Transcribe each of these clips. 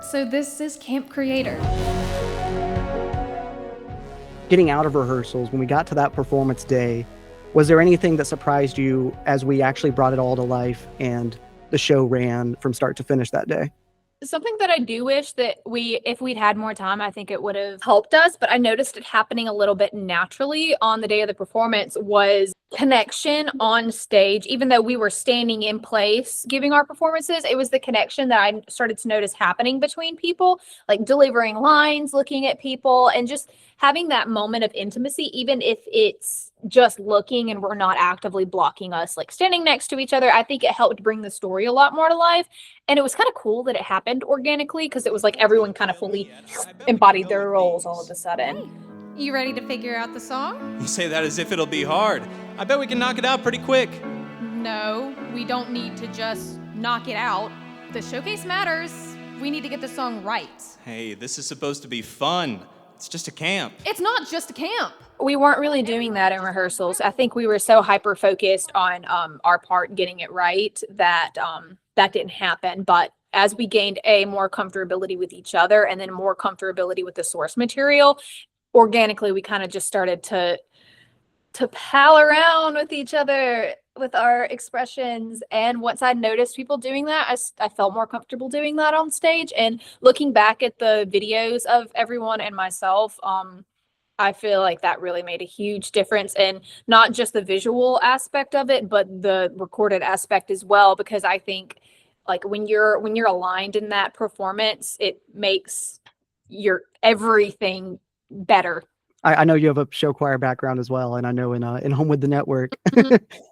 So this is Camp Creator. Getting out of rehearsals, when we got to that performance day, was there anything that surprised you as we actually brought it all to life and the show ran from start to finish that day? Something that I do wish that if we'd had more time, I think it would have helped us. But I noticed it happening a little bit naturally on the day of the performance was connection on stage. Even though we were standing in place giving our performances, it was the connection that I started to notice happening between people, like delivering lines, looking at people, and just having that moment of intimacy, even if it's just looking and we're not actively blocking us, like standing next to each other. I think it helped bring the story a lot more to life. And it was kind of cool that it happened organically because it was like everyone kind of fully embodied their roles all of a sudden. You ready to figure out the song? You say that as if it'll be hard. I bet we can knock it out pretty quick. No, we don't need to just knock it out. The showcase matters. We need to get the song right. Hey, this is supposed to be fun. It's just a camp. It's not just a camp. We weren't really doing that in rehearsals. I think we were so hyper focused on our part getting it right that that didn't happen. But as we gained more comfortability with each other and then more comfortability with the source material, organically we kind of just started to pal around with each other with our expressions. And once I noticed people doing that, I felt more comfortable doing that on stage. And looking back at the videos of everyone and myself, I feel like that really made a huge difference, and not just the visual aspect of it, but the recorded aspect as well. Because I think, like, when you're aligned in that performance, it makes your everything better. I know you have a show choir background as well, and I know in Home with the Network,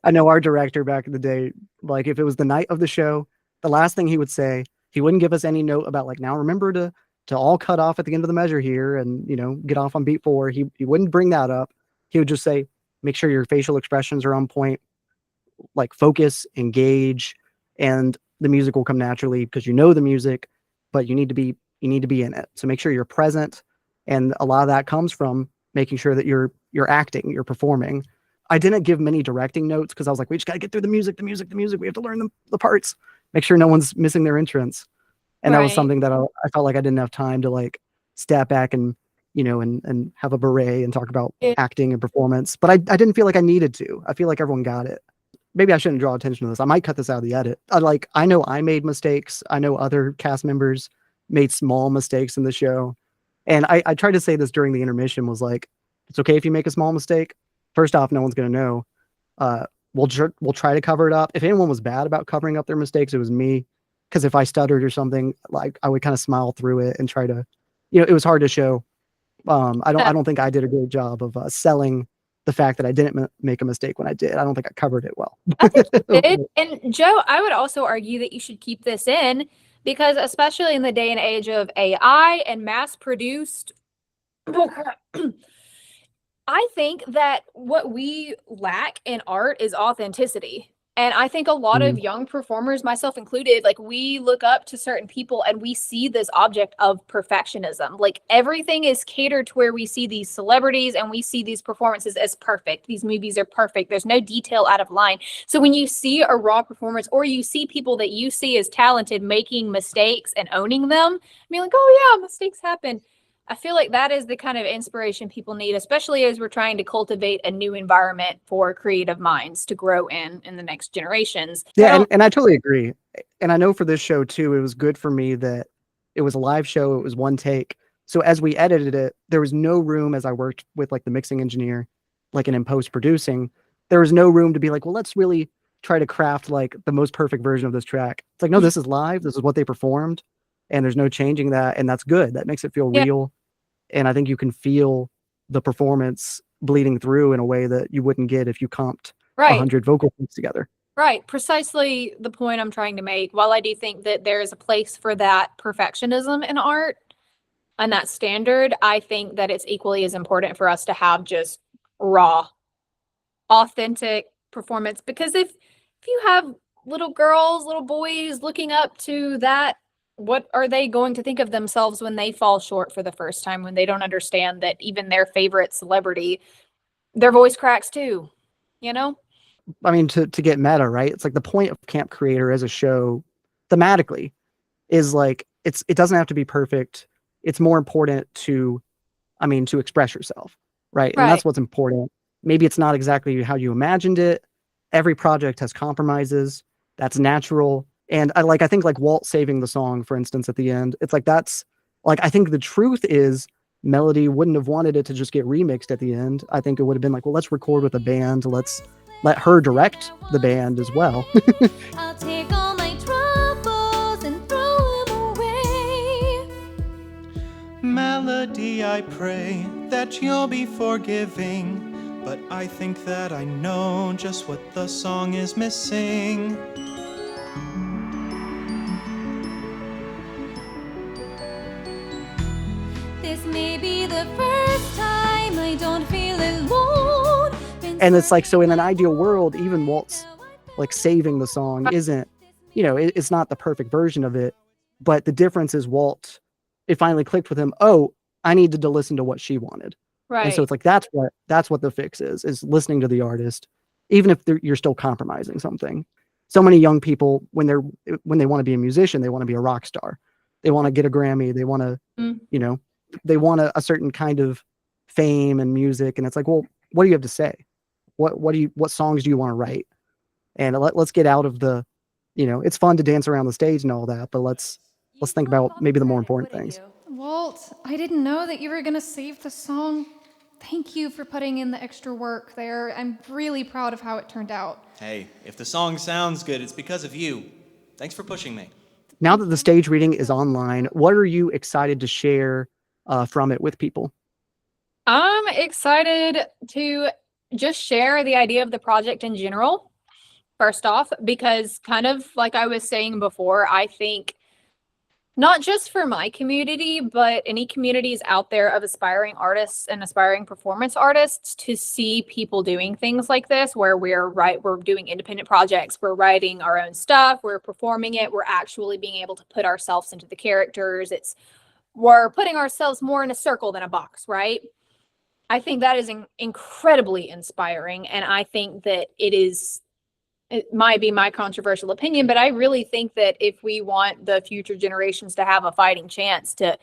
I know our director back in the day, like if it was the night of the show, the last thing he would say, he wouldn't give us any note about like, now remember to all cut off at the end of the measure here and, get off on beat 4. He wouldn't bring that up. He would just say, make sure your facial expressions are on point, like focus, engage, and the music will come naturally because you know the music, but you need to be in it. So make sure you're present. And a lot of that comes from making sure that you're acting, you're performing. I didn't give many directing notes because I was like, we just got to get through the music. We have to learn the parts, make sure no one's missing their entrance. And that was something that I felt like I didn't have time to like step back and, and have a beret and talk about acting and performance. But I didn't feel like I needed to. I feel like everyone got it. Maybe I shouldn't draw attention to this. I might cut this out of the edit. I know I made mistakes. I know other cast members made small mistakes in the show. And I tried to say this during the intermission was like, it's okay if you make a small mistake. First off, no one's going to know. We'll try to cover it up. If anyone was bad about covering up their mistakes, it was me. Because if I stuttered or something, like I would kind of smile through it and try to, it was hard to show. I don't think I did a great job of selling the fact that I didn't make a mistake when I did. I don't think I covered it well. I think you did. And Joe, I would also argue that you should keep this in because especially in the day and age of AI and mass produced, I think that what we lack in art is authenticity. And I think a lot of young performers, myself included, like we look up to certain people and we see this object of perfectionism. Like everything is catered to where we see these celebrities and we see these performances as perfect. These movies are perfect. There's no detail out of line. So when you see a raw performance or you see people that you see as talented making mistakes and owning them, being like, oh yeah, mistakes happen. I feel like that is the kind of inspiration people need, especially as we're trying to cultivate a new environment for creative minds to grow in the next generations. Yeah, and I totally agree. And I know for this show too, it was good for me that it was a live show. It was one take. So as we edited it, there was no room as I worked with like the mixing engineer, like in post producing, there was no room to be like, well, let's really try to craft like the most perfect version of this track. It's like, no, this is live. This is what they performed. And there's no changing that. And that's good. That makes it feel real. And I think you can feel the performance bleeding through in a way that you wouldn't get if you comped 100 vocal points together. Right. Precisely the point I'm trying to make. While I do think that there is a place for that perfectionism in art and that standard, I think that it's equally as important for us to have just raw, authentic performance. Because if you have little girls, little boys looking up to that, what are they going to think of themselves when they fall short for the first time, when they don't understand that even their favorite celebrity, their voice cracks too, I mean, to get meta, right? It's like the point of Camp Creator as a show thematically is like it doesn't have to be perfect. It's more important to express yourself, right? And that's Right. what's important. Maybe it's not exactly how you imagined it. Every project has compromises. That's natural. And I think like Walt saving the song, for instance, at the end, it's like that's like I think the truth is Melody wouldn't have wanted it to just get remixed at the end. I think it would have been like, well, let's record with a band. Let's let her direct the band as well. I'll take all my troubles and throw them away. Melody, I pray that you'll be forgiving, but I think that I know just what the song is missing. This may be the first time I don't feel alone. And it's like, so in an ideal world, even Walt's like saving the song isn't, it's not the perfect version of it. But the difference is it finally clicked with him. Oh, I needed to listen to what she wanted. Right. And so it's like, that's what the fix is listening to the artist, even if you're still compromising something. So many young people, when they want to be a musician, they want to be a rock star. They want to get a Grammy. They want to, they want a certain kind of fame and music. And it's like, well, what do you have to say? What songs do you want to write? And let's get out of the, it's fun to dance around the stage and all that, but let's think about maybe the more important things. Walt, I didn't know that you were going to save the song. Thank you for putting in the extra work there. I'm really proud of how it turned out. Hey, if the song sounds good, it's because of you. Thanks for pushing me. Now that the stage reading is online, what are you excited to share from it with people? I'm excited to just share the idea of the project in general, first off, because kind of like I was saying before, I think not just for my community, but any communities out there of aspiring artists and aspiring performance artists to see people doing things like this, where we're doing independent projects, we're writing our own stuff, we're performing it, we're actually being able to put ourselves into the characters. We're putting ourselves more in a circle than a box, right? I think that is incredibly inspiring. And I think that it might be my controversial opinion, but I really think that if we want the future generations to have a fighting chance to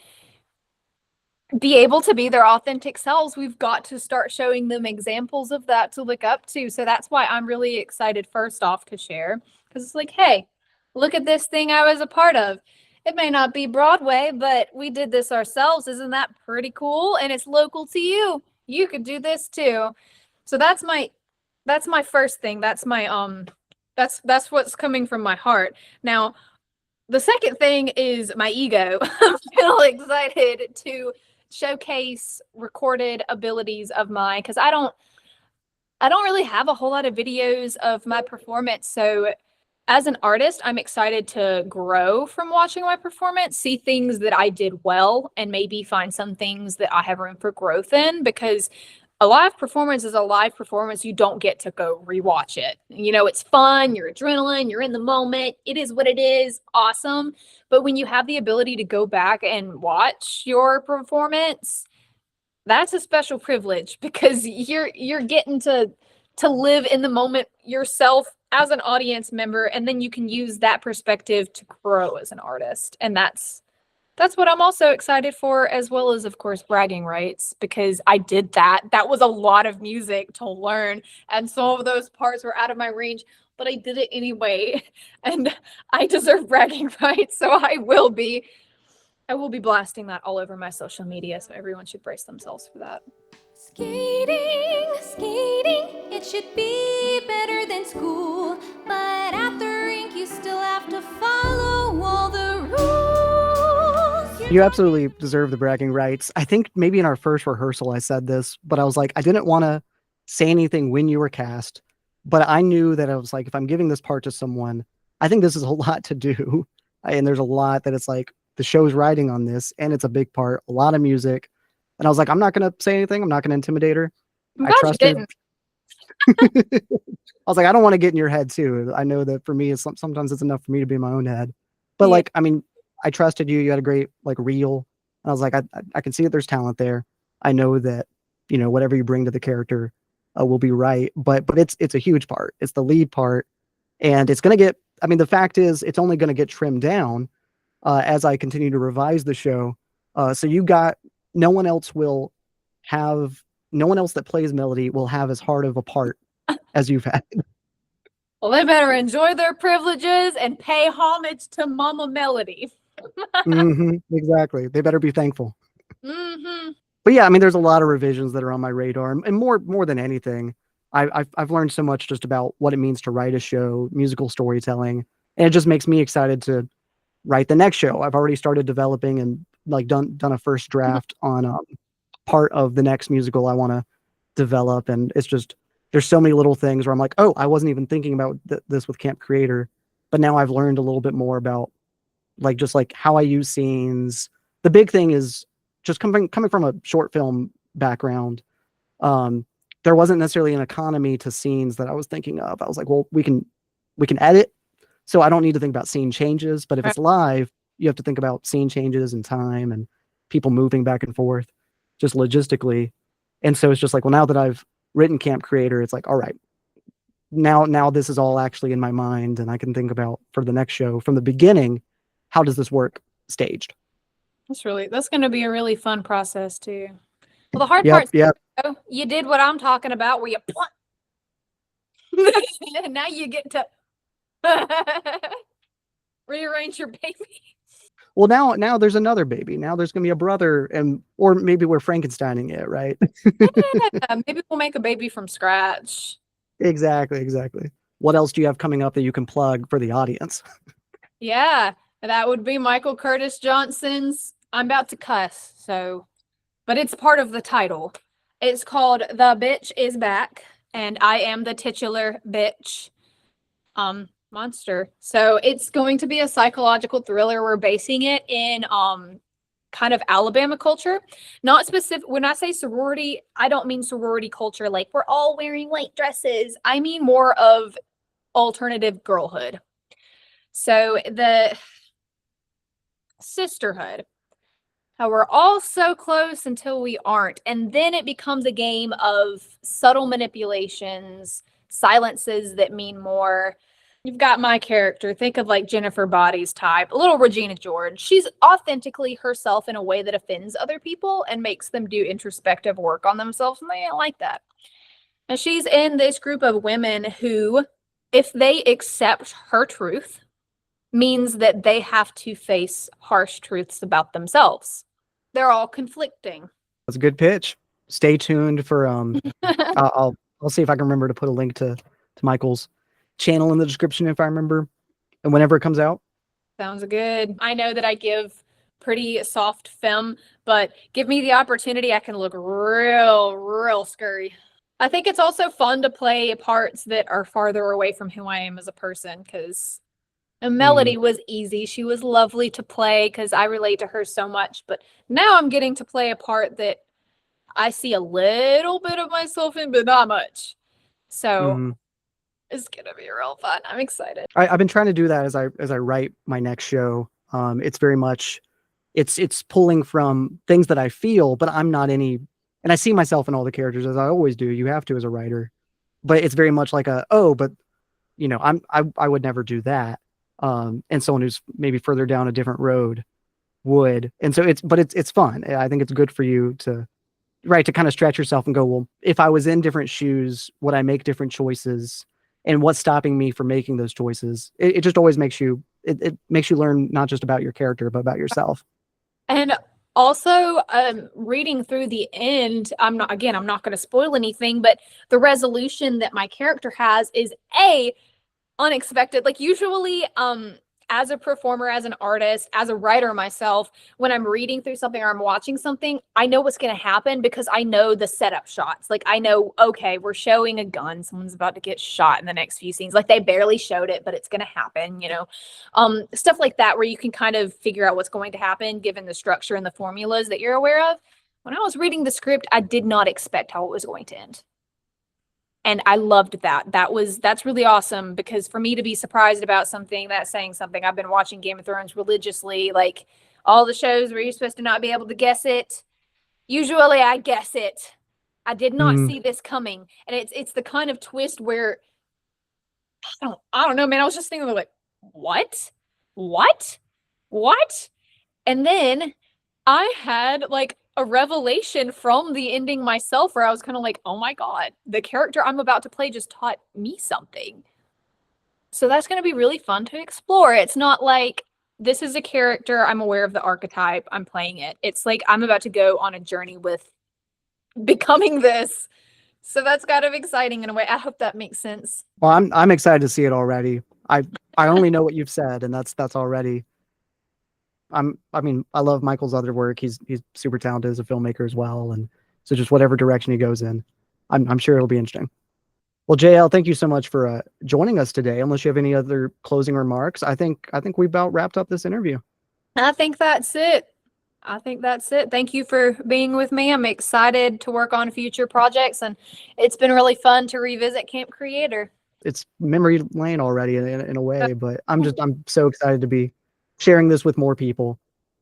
be able to be their authentic selves, we've got to start showing them examples of that to look up to. So that's why I'm really excited, first off, to share, because it's like, hey, look at this thing I was a part of. It may not be Broadway, but we did this ourselves. Isn't that pretty cool? And it's local to you. You could do this too. So that's my first thing. That's my that's what's coming from my heart. Now, the second thing is my ego. I'm really excited to showcase recorded abilities of mine, because I don't really have a whole lot of videos of my performance. So as an artist, I'm excited to grow from watching my performance, see things that I did well, and maybe find some things that I have room for growth in, because a live performance is a live performance. You don't get to go rewatch it. It's fun, you're adrenaline, you're in the moment. It is what it is, awesome. But when you have the ability to go back and watch your performance, that's a special privilege, because you're getting to live in the moment yourself as an audience member, and then you can use that perspective to grow as an artist. And that's what I'm also excited for, as well as, of course, bragging rights, because I did that. That was a lot of music to learn, and some of those parts were out of my range, but I did it anyway, and I deserve bragging rights, so I will be blasting that all over my social media, so everyone should brace themselves for that. Skating, it should be better than school, but at the rink you still have to follow all the rules. You absolutely deserve the bragging rights. I think maybe in our first rehearsal I said this, but I was like, I didn't want to say anything when you were cast, but I knew that I was like, if I'm giving this part to someone, I think this is a lot to do. And there's a lot that it's like the show's riding on this, and it's a big part, a lot of music. And I was like, I'm not going to say anything. I'm not going to intimidate her. I'm I glad trusted. you didn't. I was like, I don't want to get in your head too. I know that for me, sometimes it's enough for me to be in my own head. But Yeah. I trusted you. You had a great reel. And I was like, I can see that there's talent there. I know that whatever you bring to the character will be right. But it's a huge part. It's the lead part, and it's gonna get. The fact is, it's only gonna get trimmed down as I continue to revise the show. So you got no one else will have no one else that plays Melody will have as hard of a part as you've had. Well, they better enjoy their privileges and pay homage to Mama Melody. Exactly. They better be thankful. Mm-hmm. But yeah, I mean, there's a lot of revisions that are on my radar, and more than anything, I've learned so much just about what it means to write a show, musical storytelling, and it just makes me excited to write the next show. I've already started developing and like done a first draft on part of the next musical I want to develop, and it's just there's so many little things where I'm like, oh, I wasn't even thinking about this with Camp Creator, but now I've learned a little bit more about like just like how I use scenes. The big thing is just coming from a short film background. Um, there wasn't necessarily an economy to scenes that I was thinking of. I was like, well, we can edit, so I don't need to think about scene changes. But if it's live, you have to think about scene changes and time and people moving back and forth, just logistically. And so it's just like, well, now that I've written Camp Creator, it's like, all right, now this is all actually in my mind, and I can think about for the next show from the beginning, how does this work staged? That's going to be a really fun process too. Well, the hard Yep, part, yep. you did what I'm talking about, where you and now you get to rearrange your baby. Well, now there's another baby. Now there's gonna be a brother, or maybe we're Frankensteining it, right? Yeah, maybe we'll make a baby from scratch. Exactly. What else do you have coming up that you can plug for the audience? Yeah, that would be Michael Curtis Johnson's. I'm about to cuss, but it's part of the title. It's called The Bitch Is Back, and I am the titular bitch monster. So it's going to be a psychological thriller. We're basing it in kind of Alabama culture. Not specific. When I say sorority, I don't mean sorority culture like we're all wearing white dresses. I mean more of alternative girlhood. So the sisterhood, how we're all so close until we aren't. And then it becomes a game of subtle manipulations, silences that mean more. You've got my character. Think of like Jennifer Body's type, a little Regina George. She's authentically herself in a way that offends other people and makes them do introspective work on themselves. And they don't like that. And she's in this group of women who, if they accept her truth, means that they have to face harsh truths about themselves. They're all conflicting. That's a good pitch. Stay tuned for I'll see if I can remember to put a link to Michael's channel in the description if I remember, and whenever it comes out. Sounds good. I know that I give pretty soft femme, but give me the opportunity, I can look real scurry. I think it's also fun to play parts that are farther away from who I am as a person, because Melody was easy. She was lovely to play because I relate to her so much. But now I'm getting to play a part that I see a little bit of myself in, but not much. So it's gonna be real fun. I'm excited. I've been trying to do that as I write my next show. It's very much it's pulling from things that I feel, but I'm not any, and I see myself in all the characters as I always do. You have to as a writer, but it's very much like but I would never do that. And someone who's maybe further down a different road would. And so it's fun. I think it's good for you to kind of stretch yourself and go, well, if I was in different shoes, would I make different choices? And what's stopping me from making those choices? It just always makes you, it makes you learn not just about your character, but about yourself. And also, reading through the end, I'm not going to spoil anything, but the resolution that my character has is unexpected. Like usually, as a performer, as an artist, as a writer myself, when I'm reading through something or I'm watching something, I know what's going to happen because I know the setup shots. Like I know, okay, we're showing a gun. Someone's about to get shot in the next few scenes. Like they barely showed it, but it's going to happen, stuff like that, where you can kind of figure out what's going to happen given the structure and the formulas that you're aware of. When I was reading the script, I did not expect how it was going to end. And I loved that. That's really awesome, because for me to be surprised about something that's saying something, I've been watching Game of Thrones religiously, like all the shows where you're supposed to not be able to guess it. Usually I guess it. I did not see this coming. And it's the kind of twist where I don't know, man. I was just thinking like, what? what? And then I had like a revelation from the ending myself where I was kind of like, oh my God, the character I'm about to play just taught me something. So that's going to be really fun to explore. It's not like this is a character, I'm aware of the archetype, I'm playing it. It's like I'm about to go on a journey with becoming this. So that's kind of exciting in a way. I hope that makes sense. Well, I'm excited to see it already. I only know what you've said, and that's already. I mean, I love Michael's other work. He's super talented as a filmmaker as well, and so just whatever direction he goes in, I'm sure it'll be interesting. Well, JL, thank you so much for joining us today. Unless you have any other closing remarks, I think we about wrapped up this interview. I think that's it. Thank you for being with me. I'm excited to work on future projects, and it's been really fun to revisit Camp Creator. It's memory lane already in a way, but I'm so excited to be sharing this with more people.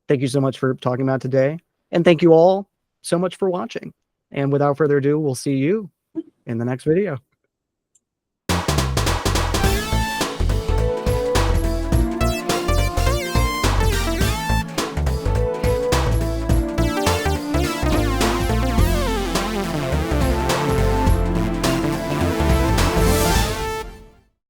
Thank you so much for talking about it today, and thank you all so much for watching. And without further ado, we'll see you in the next video.